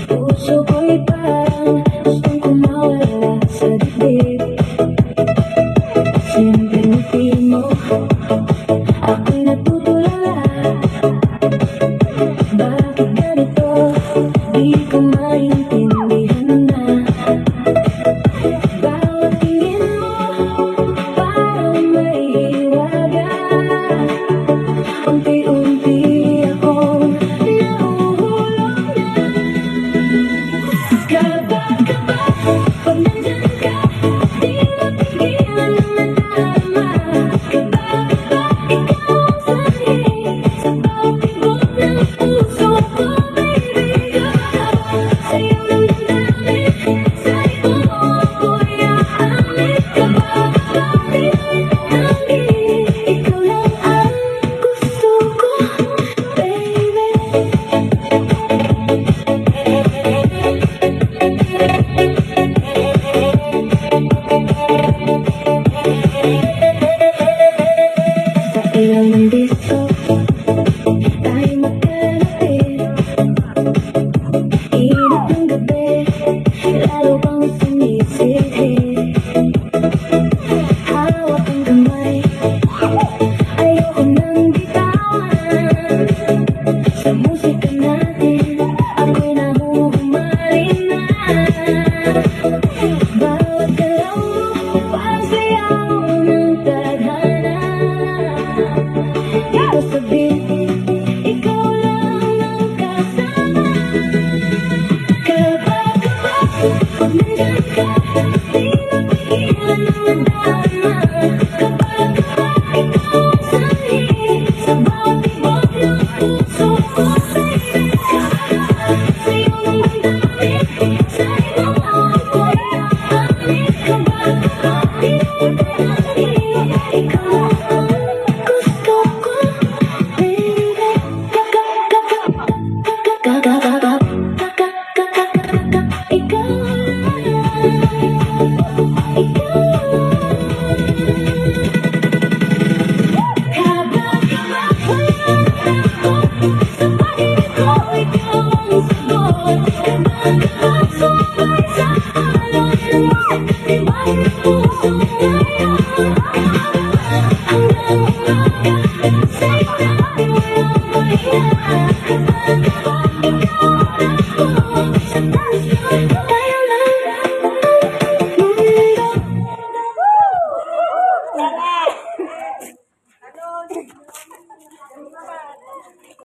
Puso ko'y parang gustong kumawala sa dibdib. Simpleng ngiti mo, ako'y natutulala. Bakit ganito, di ko maintindihan na. Bawat tingin mo, parang may hiwaga. Unti-unti akong nahuhulog na. Kaba pag nandyan ka, di mapigilan ang nadama. Kaba ikaw ang sanhi sa bawat tibok ng puso ko, baby. Sa'yo nang damdamin, sa'yo ako'y aamin. Kaba di tangi, ikaw lang ang gusto ko, baby. Sa ilaw ng disco, tayo magkalapit. Init ng gabi, lalo pang sumisidhid. Hawak ang kamay, ayoko nang bitawan. Sa musika natin, ako'y nahuhumaling na. Bawat galaw mo, parang sayaw ng tadhana. Di ko sabihin, ikaw lang ang kasama. Kaba pag nandyan ka, di mapigilan ang nadama. Kaba ikaw ang sanhi sa bawat tibok ng puso ko, baby. Sa'yo nang damdamin, sa'yo ako'y aamin. Kaba di tangi, ikaw lang ang gusto ko, baby. Ikaw Kaba walang tako, sa pag-ibig ko ikaw ang sagot. Kaba sumabay sa alon ng musika, tibay ng puso ngayon. Hanggang umaga, sa'yo ako'y walang pahinga. Kaba ikaw